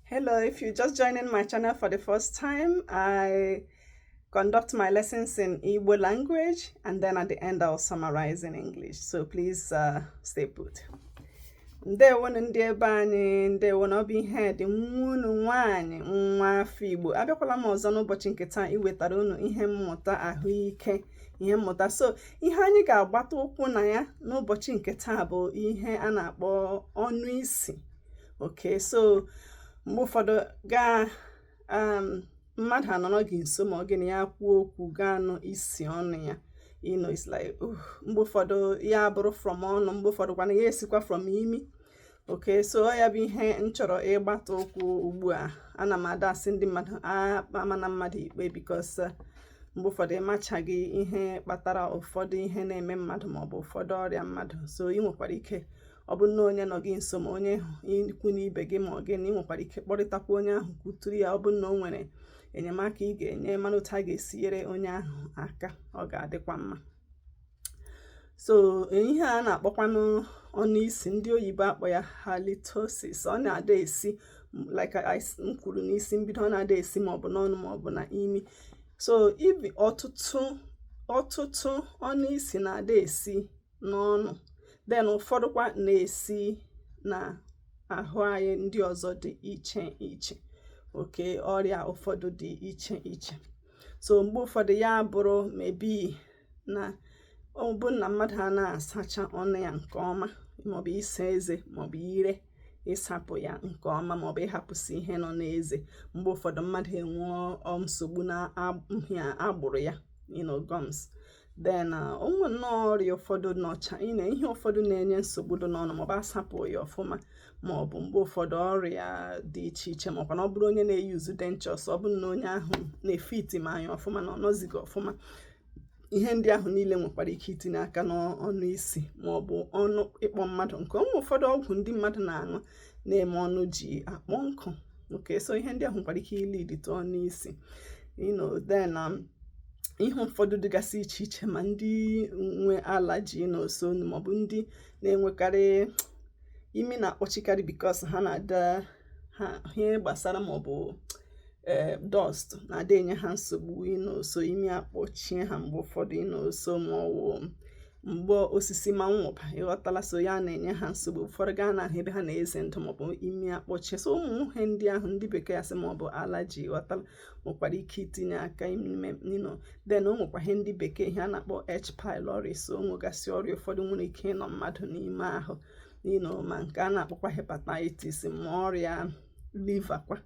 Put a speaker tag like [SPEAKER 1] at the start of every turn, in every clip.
[SPEAKER 1] Hello, if you're just joining my channel for the first time, I conduct my lessons in Igbo language, and then at the end I'll summarize in English. So please stay put. Ndewo ndị ebe anyị, ndewo na obi ihe dị nwunu nwanyị nwa afọ Igbo. Abịakwala m ọzọ n'ụbọchị nke taa iwetara unu ihe mmụta ahụike, ihe mmụta. So ihe anyị ga-agbata ụkwụ na ya n'ụbọchị nke taa bụ ihe a na-akpọ ọnụ isi. Okay, so mgbe ụfọdụ mmadụ anọrọ gị nso ma ọ gị na ya kwuo okwu gaa nụ isi ọnụ ya, it's like mgbe ụfọdụ ya bụrụ from ọnụ, mgbe ụfọdụ kwana ya esikwa from imi. Okay, so ya bụ ihe m chọrọ ịgbata okwu ugbu a. Ana m adasị ndị mmadụ amana mmadụ ikpe because mgbe ụfọdụ ịmachaghị ihe kpatara ụfọdụ ihe na-eme mmadụ maọbụ ụfọdụ ọrịa mmadụ. So ị nwekwara ike ọ bụ na onye nọ gị nso ma onye ikwu n'ibe gị ma ọ gị na ị nwekwara ike kpọrịtakwa onye ahụ kwuturu ya. Ọ bụ na o nwere enyemaka ị ga-enye mana otu a ga-esi nyere onye ahụ aka, ọ ga-adịkwa mma. So ihe a na-akpọkwanụ ọnụ isi, ndị oyibo akpọ ya halitosis. Ọ na-ada esi like m kwuru n'isi mbido, ọ na-ada esi maọbụ n'ọnụ maọbụ na imi. So ọtụtụ ọnụ isi na-ada esi n'ọnụ, then ụfọdụkwa na-esi na ahụ anyị ndị ọzọ dị iche iche. Okay, ọrịa ụfọdụ dị iche iche. So mgbe ụfọdụ ya bụrụ maybe na ọ bụ na mmadụ a na-asacha ọnụ ya nke ọma maọbụ ịsa eze maọbụ ire ịsapụ ya nke ọma maọbụ ịhapụsị ihe nọ n'eze. Mgbe ụfọdụ mmadụ enwee nsogbu na agbụrụ ya, gums. Then onwe nnọọ ọrịa ụfọdụ nọcha ihe ụfọdụ na-enye nsogbu dị n'ọnụ maọbụ asapụ ya ọfụma, maọbụ mgbe ụfọdụ ọrịa dị iche iche maọbụ na ọ bụrụ onye na-eyuzu dentures, ọ bụrụ na onye ahụ na-efiti ma anya ọfụma na ọ nọzighị ọfụma. Ihe ndị ahụ niile nwekwara ike itinye aka n'ọnụ isi maọbụ ọnụ ịkpọ mmadụ nke ụmụ ụfọdụ ọgwụ ndị mmadụ na-aṅụ na-eme ọnụ ji akpọ nkụ. Okay, so ihe ndị ahụ nwekwara ike ilidite ọnụ isi. Then ihe ụfọdụ dịgasị iche iche ma ndị nwe alaji n'oso maọbụ ndị na-enwekarị imi na-akpọchikarị because ha na-ada ha ihe gbasara maọbụ dust na-ada enye ha nsogbu so imi akpọchie ha mgbe ụfọdụ so maọbụ mgbe osisi ma nwụba ịghọtala. So ya na-enye ha nsogbu ụfọdụ gaa na ebe ha na-eze ndụ maọbụ imi akpọchie. So ụmụ ihe ndị ahụ ndị bekee asị maọbụ alaji ịghọtala nwekwara ike itinye aka ime then o nwekwa ihe ndị bekee ihe a na-akpọ H. pylori. So o nwegasị ọrịa ụfọdụ nwere ike ịnọ mmadụ n'ime ahụ ma nke a na-akpọkwa hepatitis ma ọrịa liver kwa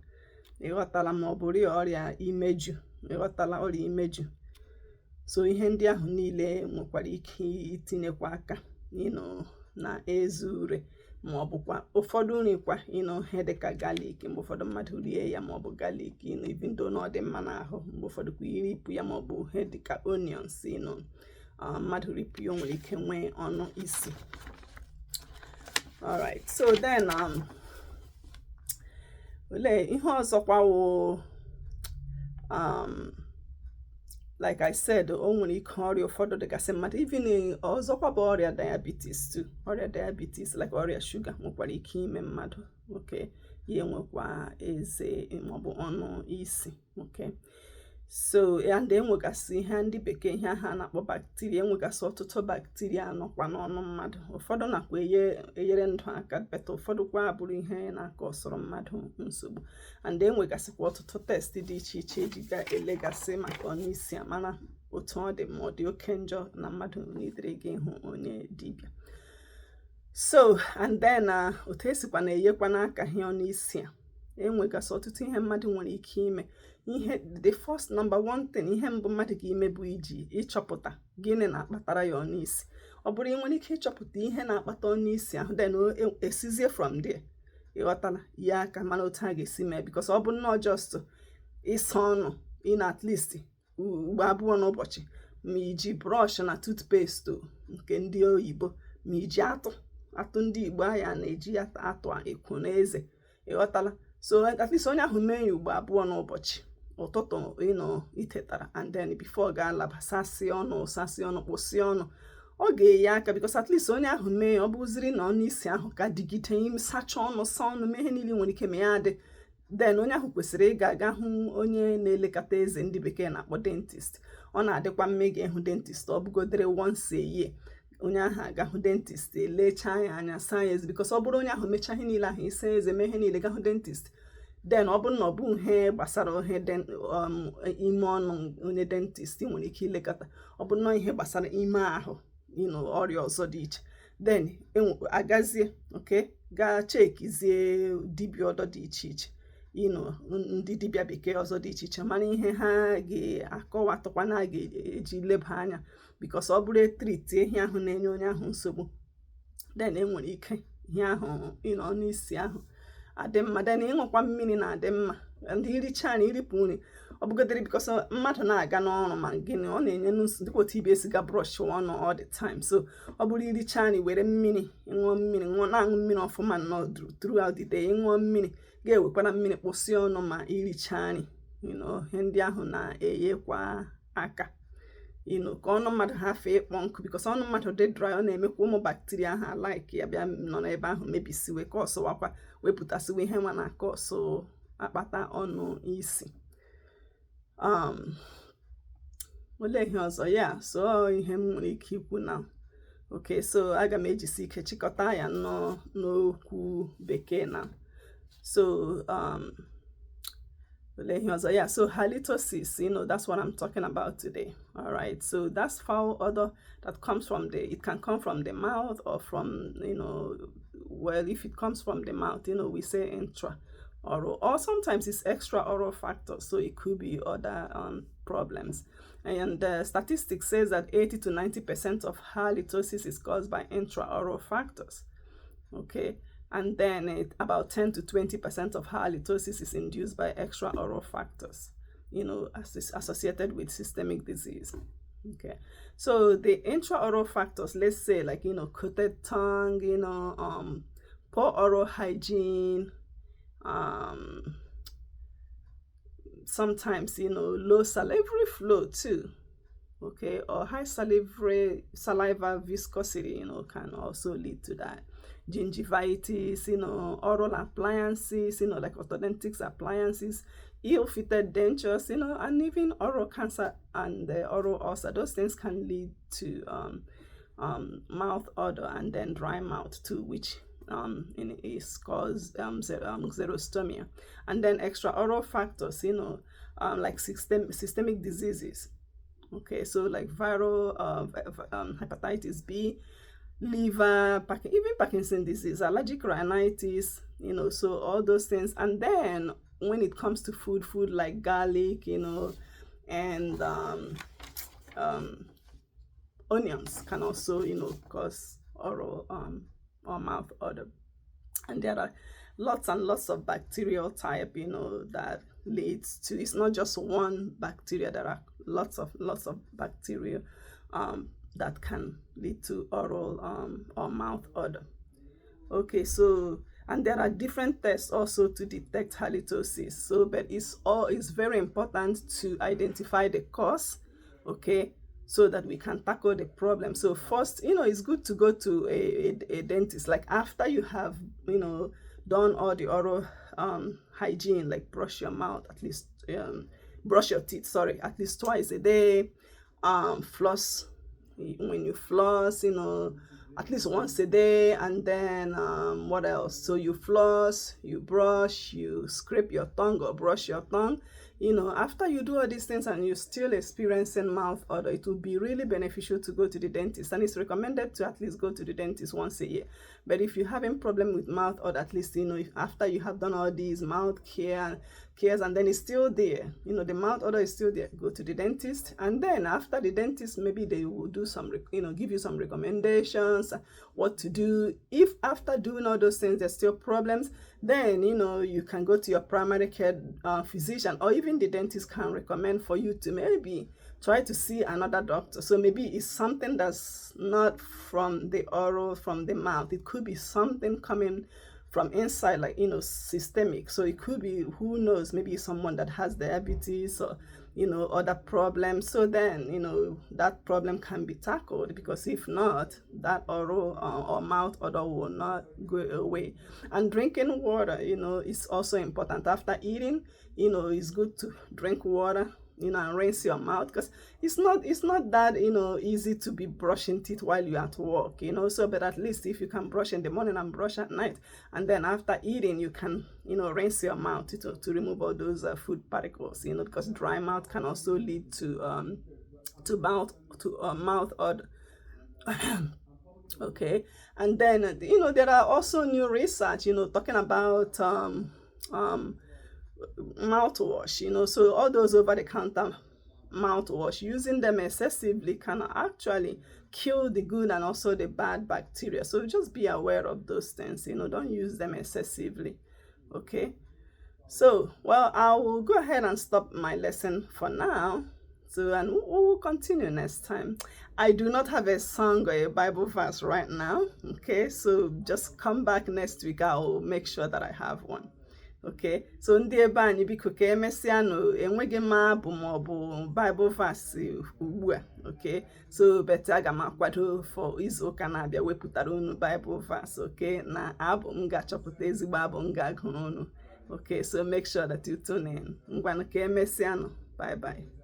[SPEAKER 1] ịghọtala maọbụ ọrịa imeju ịghọtala ọrịa imeju. So ihe ndị ahụ niile nwekwara ike itinyekwa aka na ezu ure maọbụkwa ụfọdụ nri kwa ihe dịka galik. Mgbe ụfọdụ mmadụ rie ya maọbụ galik even though na ọ dị mma n'ahụ, mgbe ụfọdụ kwa iripụ ya maọbụ ihe dịka onions mmadụ ripụ ya o nwere ike nwee ọnụ isi. Alright, so then ihe ọzọkwa wụ like I said, o nwere ike ọrịa ụfọdụ dịgasị mmadụ even ọzọkwa bụ ọrịa diabetes too. Ọrịa diabetes like ọrịa shuga nwekwara ike ime mmadụ. Okay, ya enwekwa eze maọbụ ọnụ isi. Okay, so and enwegasị ihe ndị bekee ihe aha na-akpọ bacteria. Enwegasị ọtụtụ bacteria nọkwa n'ọnụ mmadụ. Ụfọdụ nakwa enyere ndụ aka beta, ụfọdụ kwa bụrụ ihe na-aka ọsọrọ mmadụ nsogbu. And enwegasịkwa ọtụtụ test dị iche iche eji ga-elegasị maka ọnụ isi amara otu ọ dị ma ọ dị oke njọ na mmadụ n'idere gị ịhụ onye dibịa. So and then otu esikwa na-enyekwa n'aka ihe ọnụ isi a, enwegasị ọtụtụ ihe mmadụ nwere ike ime. The first number one thing ihe mbụ mmadụ ga-ime bụ ịchọpụta gịnị na-akpatara ya ọnụ isi. Ọ bụrụ ị nwere ike ịchọpụta ihe na-akpata ọnụ isi ahụ, then esizie from there ịghọtala ya aka mana otu a ga-esi mee. Because ọ bụ nnọọ just ịsa ọnụ at least ugbo abụọ n'ụbọchị, ma iji brush na toothpaste nke ndị oyibo, ma iji atụ ndị Igbo anya na-eji ya atụ ekwu n'eze ịghọtala. So at least onye ahụ mee ya ugbo abụọ n'ụbọchị, ụtụtụ itetara and then before ga-alaba sasị ọnụ kpụsị ọnụ, ọ ga-enye aka because at least onye ahụ mee ọ bụziri na ọnụ isi ahụ ka dịgide ime sacha ọnụ sa ọnụ mee ihe niile nwere ike ma ya dị then onye ahụ kwesịrị ịga hụ onye na-elekọta eze ndị bekee na-akpọ dentist. Ọ na-adịkwa mma ịga ịhụ dentist ọ bụgodere once a year. Onye ahụ aga hụ dentist lechaa ya anya saa ya eze, because ọ bụrụ onye ahụ mechaa ihe niile ahụ ịsa eze mee ihe niile ga hụ dentist, then ọ bụrụ na ọ bụ ihe gbasara ime ọnụ onye dentist nwere ike ilekọta, ọ bụrụ na ihe gbasara ime ahụ ọrịa ọzọ dị iche, then agazie gaa chekizie dibịa ọdọ dị iche iche, ndị dibịa bekee ọzọ dị iche iche, mara ihe ha ga-akọwatụkwa na ga-eji leba anya, because ọ bụrụ etriti ihe ahụ na-enye onye ahụ nsogbu, then enwere ike ihe ahụ ọnụ isi ahụ adị mma. Then ịṅụkwa mmiri na-adị mma, ndị iricha na iripụ nri ọ bụgodere, because mmadụ na-aga n'ọrụ ma gịnị ọ na-enye nsogbu dịka otu ibe esi ga brush ọnụ all the time. So ọ bụrụ iricha nri were mmiri, ịṅụọ mmiri, na-aṅụ mmiri ọfụma nọ throughout the day, ịṅụọ mmiri ga-ewekwara mmiri kpụsị ọnụ ma iricha nri, ihe ndị ahụ na-enyekwa aka ka ọnụ mmadụ hafe ịkpọ nkụ, because ọnụ mmadụ dị dry, ọ na-emekwa ụmụ bakteria ahụ alaiki ya bịa nọ n'ebe ahụ mebisiwe ka ọsọwakwa wepụtasịwe ihe nwa na-aka ọsọ akpata ọnụ isi. Olee ihe ọzọ ya, so ihe m nwere ike ikwu na so aga m ejisi ike chịkọta ya n'okwu bekee na so so halitosis, that's what I'm talking about today. All right, so that's foul odor that comes from it can come from the mouth or from well, if it comes from the mouth, we say intra-oral, or sometimes it's extra-oral factors, so it could be other problems. And the statistics says that 80 to 90% of halitosis is caused by intra-oral factors. And then about 10 to 20% of halitosis is induced by extra-oral factors, associated with systemic disease. So the intra-oral factors, let's say like, coated tongue, poor oral hygiene, sometimes, low salivary flow too, or high saliva viscosity, can also lead to that. Gingivitis, oral appliances, like orthodontics appliances, ill-fitted dentures, and even oral cancer and the oral ulcer. Those things can lead to mouth odor and then dry mouth too, which is caused xerostomia. And then extra oral factors, like systemic diseases. So like viral hepatitis B, liver, even Parkinson's disease, allergic rhinitis, so all those things. And then when it comes to food like garlic, and onions can also, cause oral or mouth odor. And there are lots and lots of bacterial type, that leads to, it's not just one bacteria, there are lots of bacteria that can lead to oral or mouth odor. So, and there are different tests also to detect halitosis. So, but it's very important to identify the cause, so that we can tackle the problem. So first, it's good to go to a dentist, like after you have, done all the oral hygiene, like brush your mouth at least, brush your teeth, sorry, at least twice a day, floss, when you floss, at least once a day, and then what else? So you floss, you brush, you scrape your tongue or brush your tongue. After you do all these things and you're still experiencing mouth odor, it will be really beneficial to go to the dentist, and it's recommended to at least go to the dentist once a year. But if you're having problem with mouth odor, at least if after you have done all these mouth cares and then it's still there, the mouth odor is still there, go to the dentist. And then after the dentist, maybe they will do some give you some recommendations what to do. If after doing all those things there's still problems, then you can go to your primary care physician, or even the dentist can recommend for you to maybe try to see another doctor. So maybe it's something that's not from the oral, from the mouth. It could be something coming from inside, like, you know, systemic. So it could be, who knows, maybe someone that has diabetes or, you know, other problems. So then, you know, that problem can be tackled, because if not, that oral or mouth odor will not go away. And drinking water, you know, is also important. After eating, you know, it's good to drink water, you know, and rinse your mouth, because it's not that, you know, easy to be brushing teeth while you're at work, you know. So but at least if you can brush in the morning and brush at night, and then after eating you can, you know, rinse your mouth to remove all those food particles, you know, because dry mouth can also lead to mouth odor. Okay. And then, you know, there are also new research, you know, talking about mouthwash, you know. So all those over-the-counter mouthwash, using them excessively can actually kill the good and also the bad bacteria. So just be aware of those things, you know. Don't use them excessively. Okay. So, well, I will go ahead and stop my lesson for now. So, and we will continue next time. I do not have a song or a Bible verse right now. Okay, so just come back next week. I will make sure that I have one. Okay, so ndị ebe anyị, biko ka emesịanụ, enweghị m abụ maọbụ Bible verse ugbu a. Okay, so but aga m akwado for izu ụka na-abịa wepụtara unu Bible verse. Okay, na abụ m ga-achọpụta ezigbo abụ m ga-agụrụ unu. Okay, so make sure that you tune in. Ngwanụ ka emesịanụ. Bye bye.